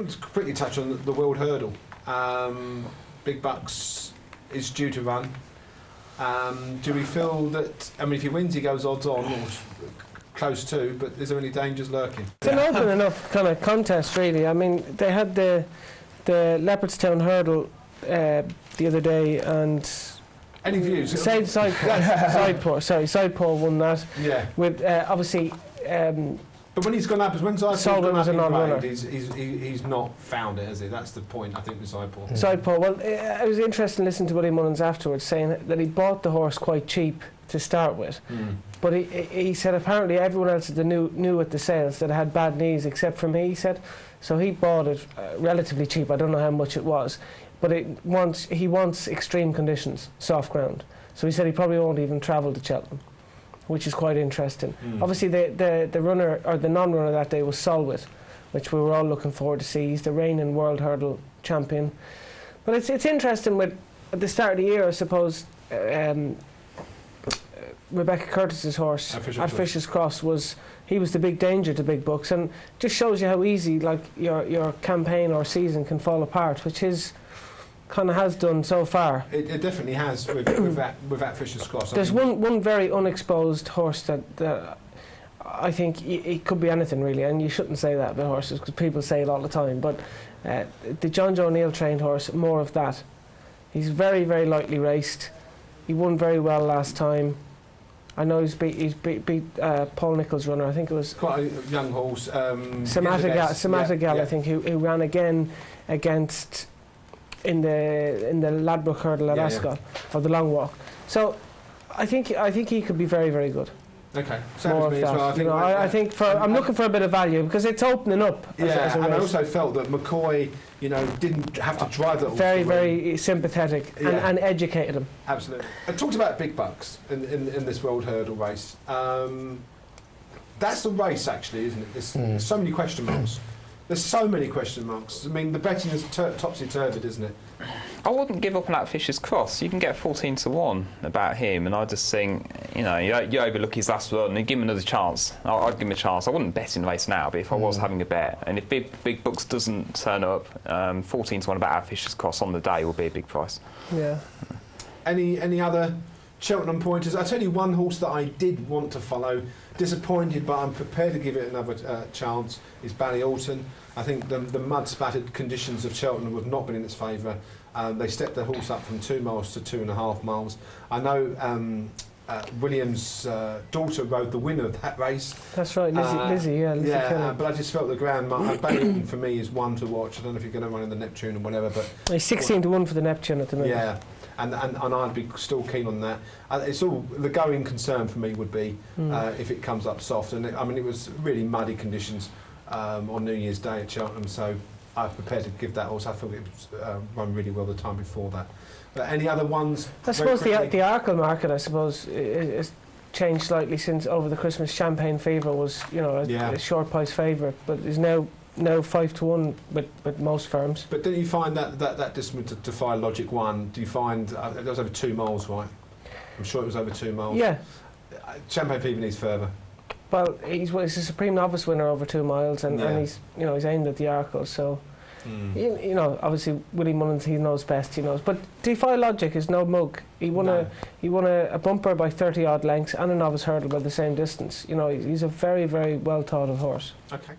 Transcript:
to quickly touch on the World Hurdle. Big Bucks is due to run. Do we feel that, I mean, if he wins, he goes odds on, or close to, but is there any dangers lurking? It's an open enough kind of contest, really. I mean, they had the Leopardstown Hurdle the other day, and any views? Sidepaw won that. Yeah. With obviously. But when he's gone up, when Sidepaw was a non-runner. He's not found it, has he? That's the point, I think, with Sidepaw. Sidepaw. Well, it was interesting listening to Willie Mullins afterwards saying that he bought the horse quite cheap to start with, but he said apparently everyone else knew at the sales that it had bad knees except for me. He said, so he bought it relatively cheap. I don't know how much it was, but he wants extreme conditions, soft ground. So he said he probably won't even travel to Cheltenham, which is quite interesting. Obviously the runner, or the non-runner that day, was Solwit, which we were all looking forward to see. He's the reigning World Hurdle champion. But it's interesting with, at the start of the year, I suppose, Rebecca Curtis's horse at Fisher's Cross was the big danger to big bucks, and just shows you how easy like your campaign or season can fall apart, which is kind of has done so far. It definitely has with that Fisher's Cross. There's one very unexposed horse that I think it could be anything really, and you shouldn't say that about horses because people say it all the time, but the John Joe O'Neill trained horse, more of that. He's very, very lightly raced. He won very well last time. I know he's beat Paul Nicholls' runner. I think it was quite a young horse. Samatagal, I think, who ran again against in the Ladbroke Hurdle at Ascot, or the Long Walk. So I think he could be very, very good. Okay, more of that. Well, I think I'm looking for a bit of value because it's opening up. As a and race. I also felt that McCoy, didn't have to drive that. Very, very sympathetic and educated him. Absolutely. I talked about big bucks in this World Hurdle race. That's the race, actually, isn't it? There's so many question marks. There's so many question marks. I mean, the betting is topsy-turvy, isn't it? I wouldn't give up on that Fisher's Cross. You can get 14 to 1 about him, and I just think, you overlook his last run and give him another chance. I'd give him a chance. I wouldn't bet in the race now, but if I was having a bet, and if Big Bucks doesn't turn up, 14 to 1 about our Fisher's Cross on the day will be a big price. Yeah. Any other Cheltenham pointers? I'll tell you one horse that I did want to follow. Disappointed, but I'm prepared to give it another chance, is Ballyalton. I think the mud-spattered conditions of Cheltenham have not been in its favour. They stepped the horse up from 2 miles to 2.5 miles. I know William's daughter rode the winner of that race. That's right, Lizzie but I just felt the ground mark. Ballyalton for me is one to watch. I don't know if you're going to run in the Neptune or whatever, but he's 16 to 1 for the Neptune at the moment. Yeah. And I'd be still keen on that. It's all the going concern for me would be if it comes up soft. And it was really muddy conditions on New Year's Day at Cheltenham, so I'm prepared to give that horse. I thought it run really well the time before that. But any other ones? I suppose the Arkle market, I suppose, is changed slightly since over the Christmas. Champagne Fever was, a short price favourite, but is now 5 to 1 with most firms. But didn't you find that distance to Defy Logic 1? Do you find it was over 2 miles, right? I'm sure it was over 2 miles. Yeah. Champagne Fever needs further. Well, he's a Supreme Novice winner over 2 miles, and he's he's aimed at the Arkle, so obviously Willie Mullins, he knows best. He knows, but Defy Logic is no mug. He won a bumper by 30 odd lengths and a novice hurdle by the same distance. He's a very, very well thought of horse. Okay.